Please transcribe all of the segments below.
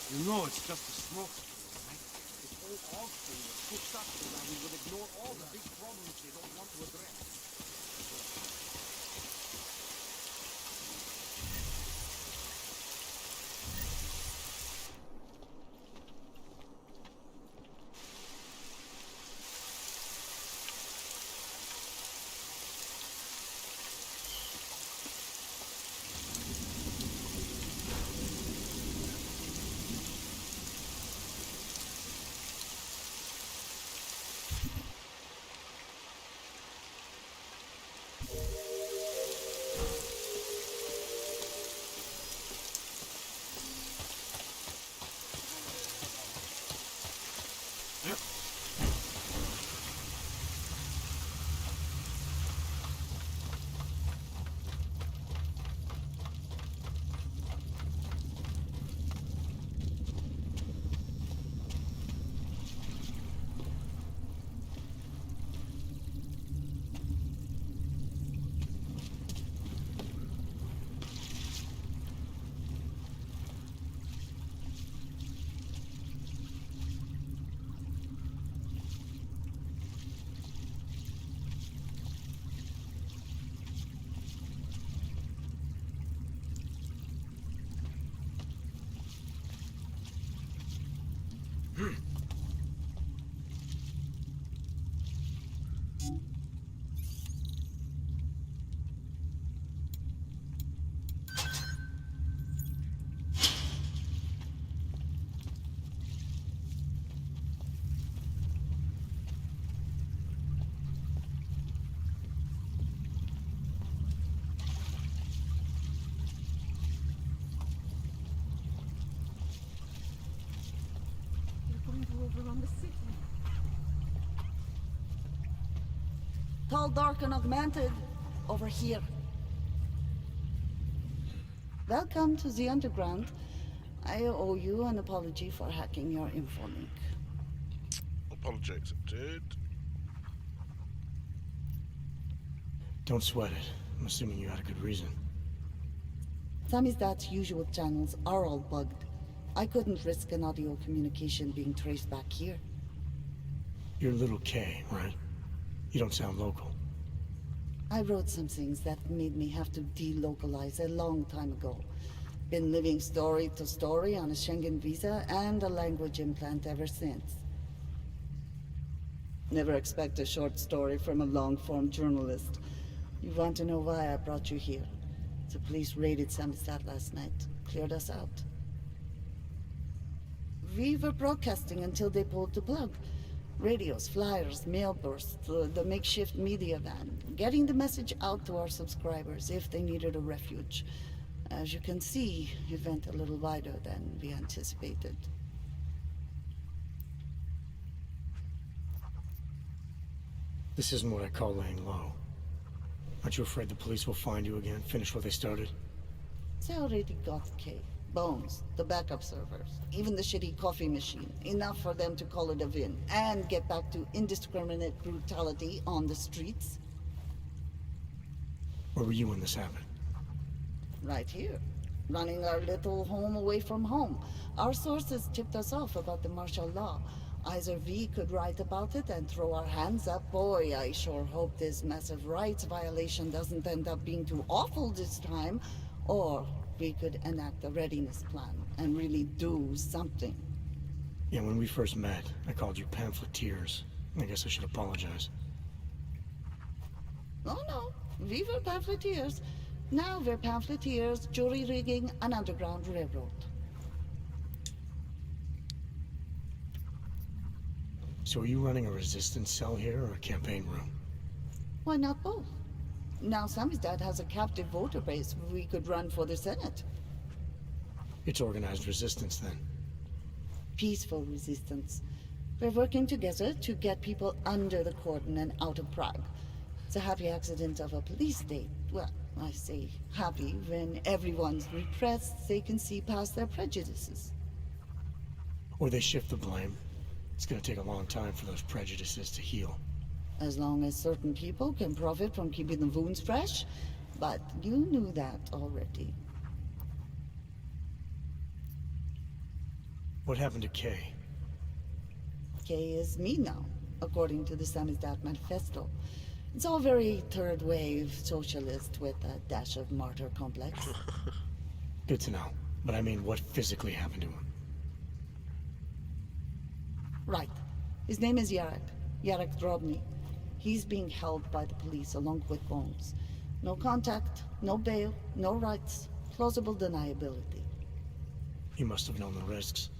You know it's just a smoke screen, right? It's all Austin is cooked up so that we would ignore all the big problems they don't want to address. They're going to overrun the city. Tall, dark, and augmented. Over here. Welcome to the underground. I owe you an apology for hacking your info link. Apology accepted. Don't sweat it. I'm assuming you had a good reason. Samizdat's usual channels are all bugged. I couldn't risk an audio communication being traced back here. You're Little K, right? You don't sound local. I wrote some things that made me have to delocalize a long time ago. Been living story to story on a Schengen visa and a language implant ever since. Never expect a short story from a long-form journalist. You want to know why I brought you here? The police raided Samizdat last night. Cleared us out. We were broadcasting until they pulled the plug. Radios, flyers, mail bursts, the makeshift media van. Getting the message out to our subscribers if they needed a refuge. As you can see, it went a little wider than we anticipated. This isn't what I call laying low. Aren't you afraid the police will find you again, finish what they started? They already got K. Bones, the backup servers, even the shitty coffee machine. Enough for them to call it a win and get back to indiscriminate brutality on the streets. Where were you when this happened? Right here. Running our little home away from home. Our sources tipped us off about the martial law. Either we could write about it and throw our hands up. Boy, I sure hope this massive rights violation doesn't end up being too awful this time. Or we could enact a readiness plan and really do something. Yeah, when we first met, I called you pamphleteers. I guess I should apologize. Oh no, we were pamphleteers. Now we're pamphleteers, jury rigging an underground railroad. So are you running a resistance cell here or a campaign room? Why not both? Now Samizdat has a captive voter base. We could run for the Senate. It's organized resistance then. Peaceful resistance. We're working together to get people under the cordon and out of Prague. It's a happy accident of a police state. Well, I say happy when everyone's repressed, they can see past their prejudices. Or they shift the blame. It's gonna take a long time for those prejudices to heal. As long as certain people can profit from keeping the wounds fresh. But you knew that already. What happened to Kay? Kay is me now, according to the Samizdat manifesto. It's all very third wave socialist with a dash of martyr complex. Good to know. But I mean, what physically happened to him? Right. His name is Yarek. Yarek Drobny. He's being held by the police along with Bones. No contact, no bail, no rights. Plausible deniability. He must have known the risks.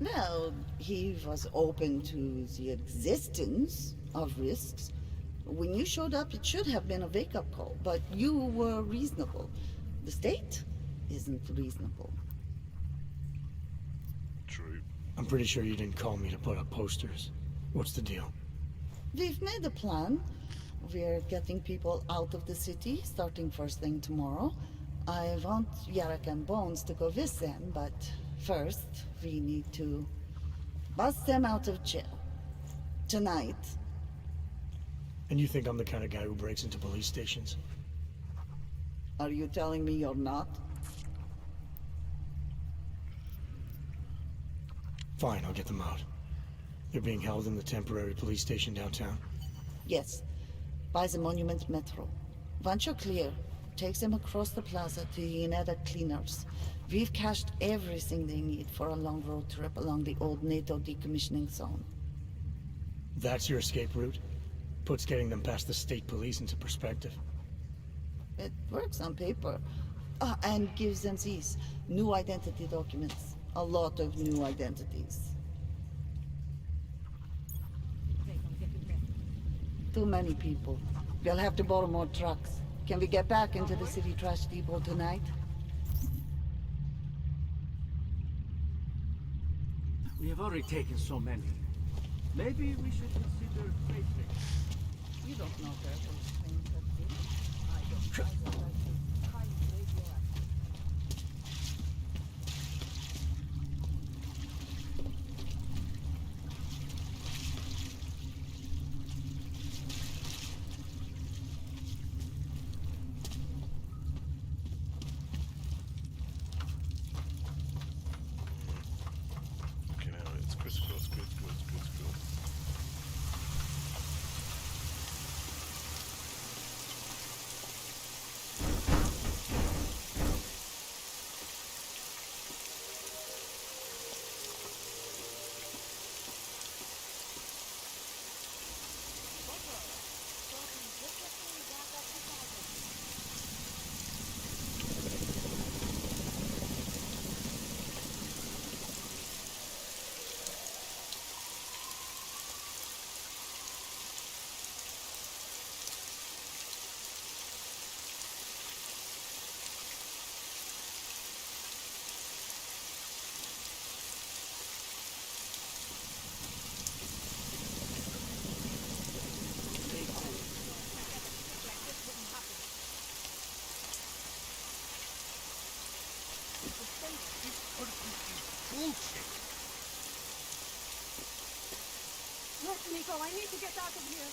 Well, he was open to the existence of risks. When you showed up, it should have been a wake-up call, but you were reasonable. The state isn't reasonable. True. I'm pretty sure you didn't call me to put up posters. What's the deal? We've made a plan. We're getting people out of the city, starting first thing tomorrow. I want Yarek and Bones to go with them, but first, we need to bust them out of jail. Tonight. And you think I'm the kind of guy who breaks into police stations? Are you telling me you're not? Fine, I'll get them out. They're being held in the temporary police station downtown? Yes. By the Monument Metro. Once you're clear, takes them across the plaza to the Ineda Cleaners. We've cached everything they need for a long road trip along the old NATO decommissioning zone. That's your escape route? Puts getting them past the state police into perspective. It works on paper. And gives them these new identity documents. A lot of new identities. Too many people. We'll have to borrow more trucks. Can we get back into the city trash depot tonight? We have already taken so many. Maybe we should consider freight trains. You don't know where those trains have been. I don't. I would like to highly radioactive. Okay, now it's critical, it's critical, it's critical. Bullshit. Look, Nico, I need to get out of here.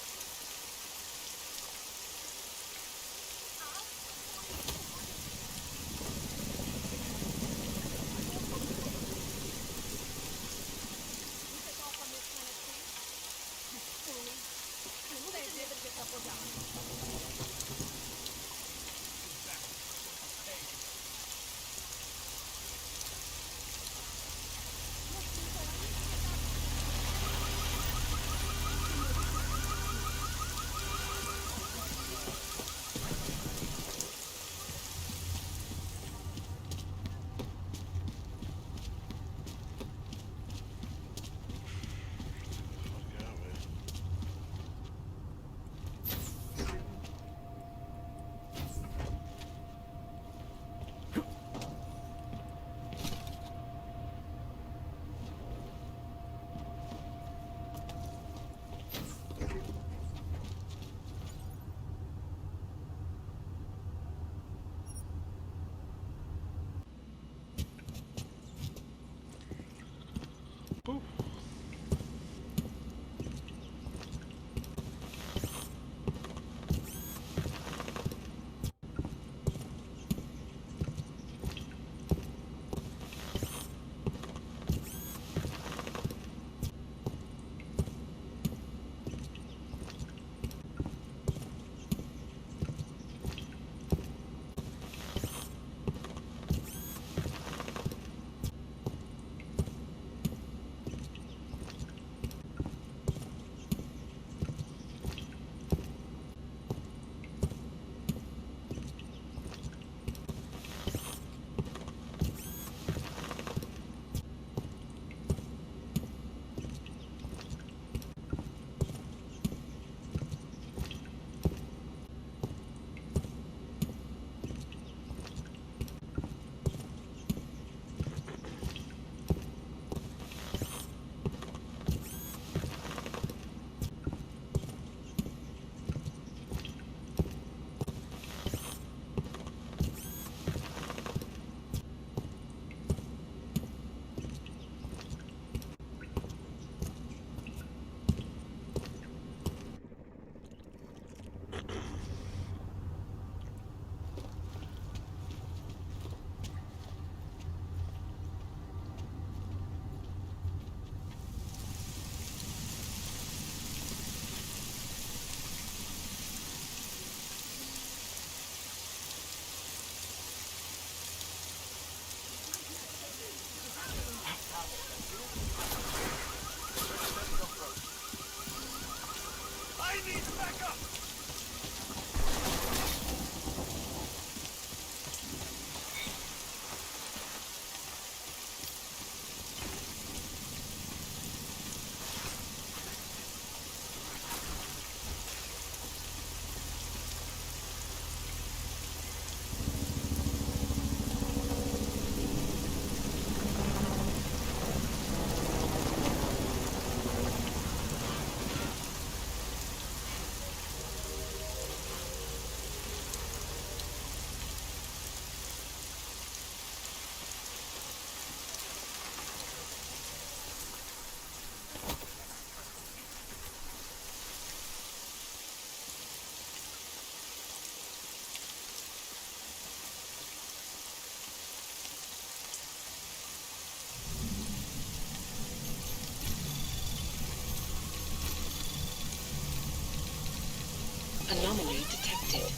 Anomaly detected.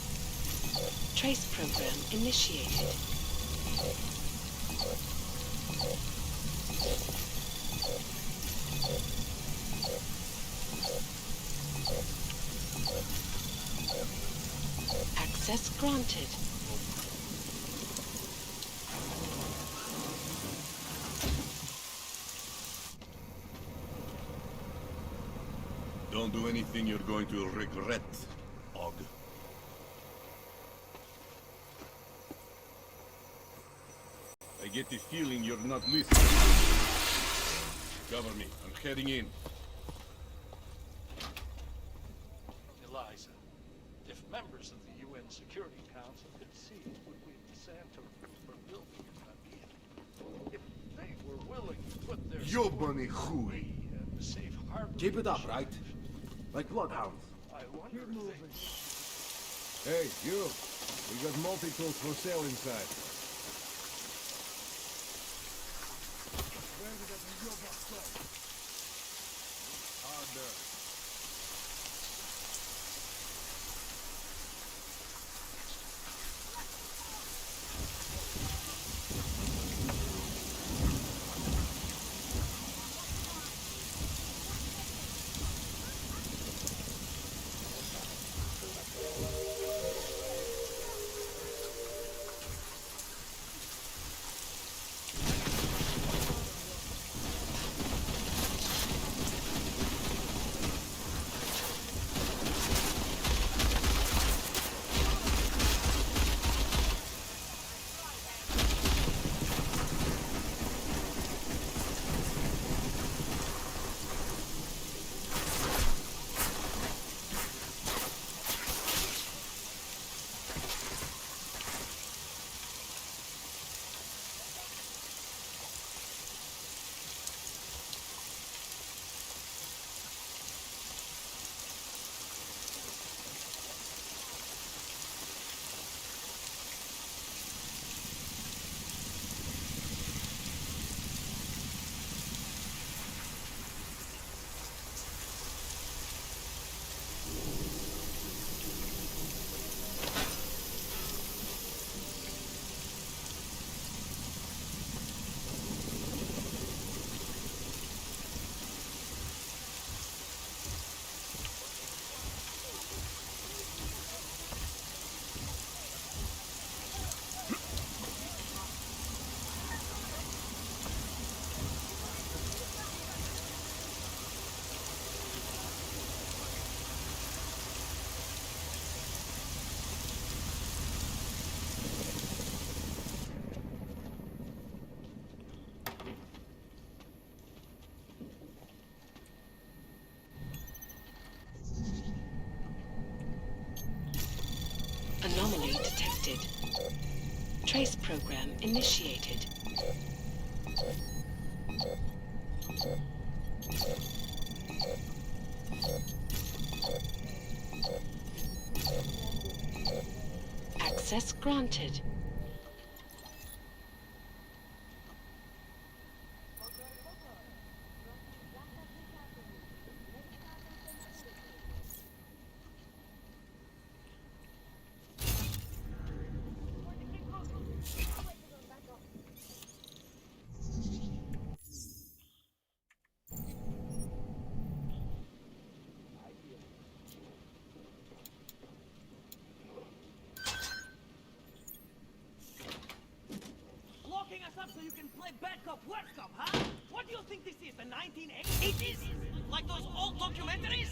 Trace program initiated. Access granted. Don't do anything you're going to regret, Og. I get the feeling you're not listening. Cover me. I'm heading in. Eliza, if members of the UN Security Council could see what we at Santos were building in Namibia, if they were willing to put their Ёбаный support хуй. me and the safe harbor Keep it up, initiative, right? Like bloodhounds. I wonder if they... Hey, you. We got multi-tools for sale inside. Anomaly detected. Trace program initiated. Access granted. Locking us up so you can play bad cop, worse cop, huh? What do you think this is, the 1980s? Like those old documentaries?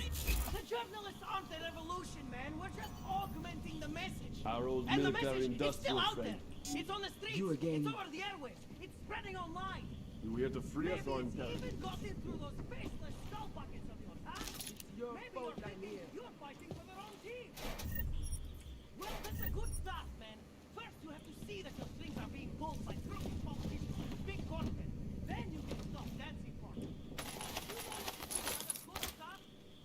The journalists aren't the revolution, man. We're just augmenting the message. Our old And the military message is still industrial out friend. there. It's on the streets. You again. It's over the airwaves. It's spreading online. We have to free us Maybe on it's time. even got in through those faceless skull buckets of yours, huh? your Maybe fault you're I'm thinking here. you're fighting for the wrong team. Well, that's a good start, man. First, you have to see that your strings are being pulled by crooked politicians with big content. Then you can stop dancing for them. You know what would be another good start?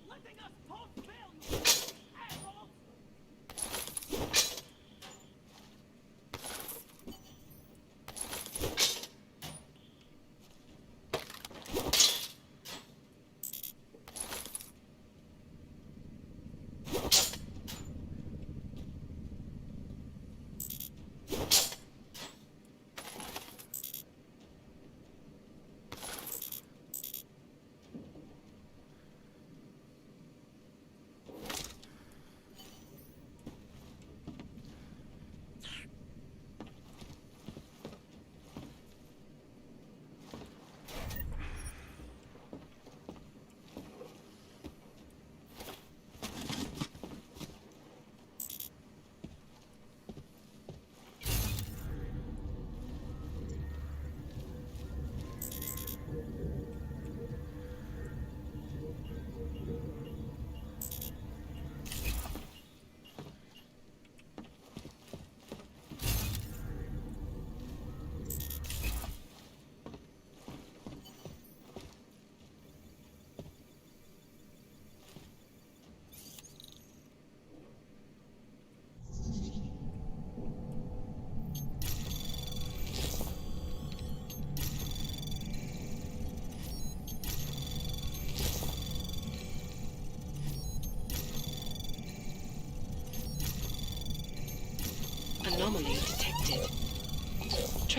Letting us post bail, you assholes!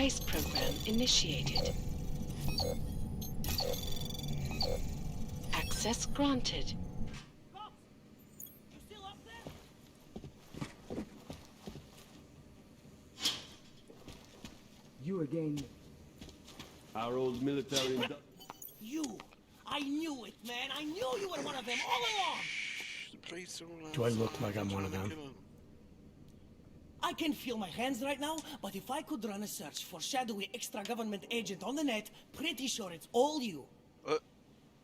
Trace program initiated. Access granted. Cops! You still up there? You again. Our old military... You! I knew it, man! I knew you were one of them all along! The police are all Do I look outside, like I'm they're one of trying to them? kill him. I can feel my hands right now, but if I could run a search for shadowy extra-government agent on the net, pretty sure it's all you.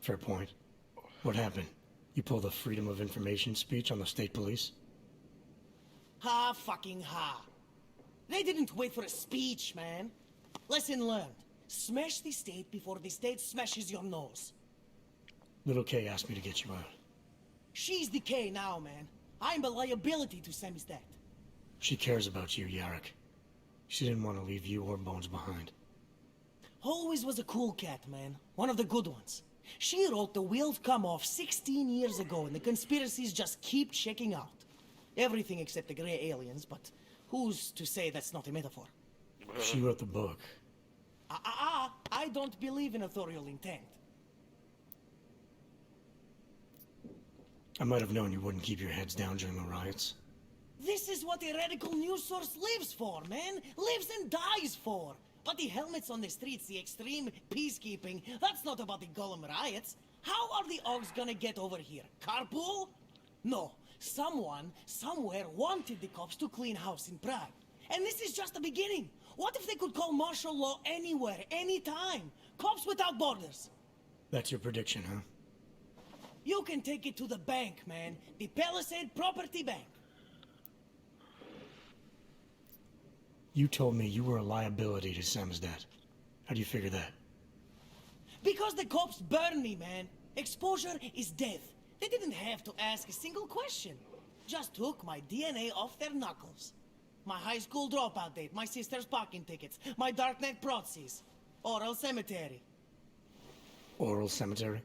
Fair point. What happened? You pulled a Freedom of Information speech on the state police? Ha fucking ha. They didn't wait for a speech, man. Lesson learned. Smash the state before the state smashes your nose. Little K asked me to get you out. She's the K now, man. I'm a liability to Samizdat. She cares about you, Yarrick. She didn't want to leave you or Bones behind. Always was a cool cat, man. One of the good ones. She wrote The Wheels Come Off 16 years ago, and the conspiracies just keep checking out. Everything except the gray aliens, but who's to say that's not a metaphor? She wrote the book. I don't believe in authorial intent. I might have known you wouldn't keep your heads down during the riots. This is what a radical news source lives for, man. Lives and dies for. But the helmets on the streets, the extreme peacekeeping, that's not about the Golem riots. How are the Augs gonna get over here? Carpool? No. Someone, somewhere, wanted the cops to clean house in Prague. And this is just the beginning. What if they could call martial law anywhere, anytime? Cops without borders. That's your prediction, huh? You can take it to the bank, man. The Palisade Property Bank. You told me you were a liability to Samizdat. How do you figure that? Because the cops burn me, man. Exposure is death. They didn't have to ask a single question. Just took my DNA off their knuckles. My high school dropout date, my sister's parking tickets, my darknet proxies. Oral cemetery. Oral cemetery?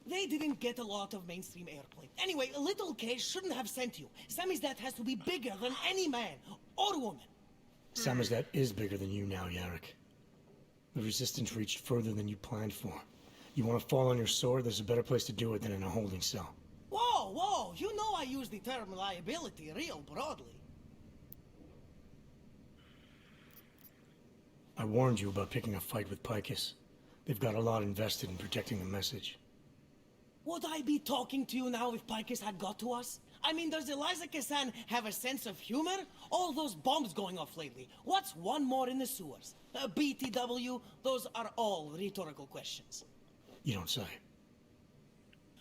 They didn't get a lot of mainstream airplay. Anyway, Little K shouldn't have sent you. Samizdat has to be bigger than any man or woman. Samizdat is bigger than you now, Yarrick. The resistance reached further than you planned for. You want to fall on your sword, there's a better place to do it than in a holding cell. Whoa, whoa, you know I use the term liability real broadly. I warned you about picking a fight with Picus. They've got a lot invested in protecting the message. Would I be talking to you now if Picus had got to us? I mean, does Eliza Kassan have a sense of humor? All those bombs going off lately. What's one more in the sewers? BTW? Those are all rhetorical questions. You don't say.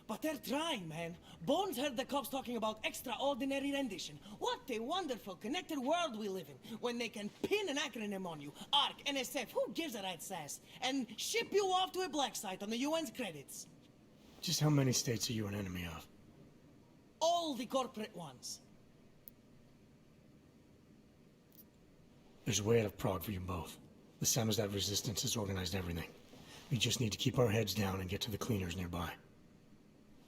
But they're trying, man. Bones heard the cops talking about extraordinary rendition. What a wonderful, connected world we live in, when they can pin an acronym on you, ARC, NSF, who gives a rat's ass, and ship you off to a black site on the UN's credits. Just how many states are you an enemy of? All the corporate ones. There's a way out of Prague for you both. The Samizdat resistance has organized everything. We just need to keep our heads down and get to the cleaners nearby.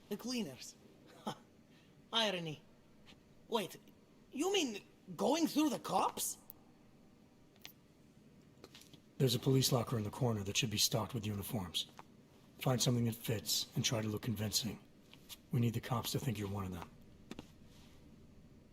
The cleaners. Irony. Wait, you mean going through the cops? There's a police locker in the corner that should be stocked with uniforms. Find something that fits and try to look convincing. We need the cops to think you're one of them.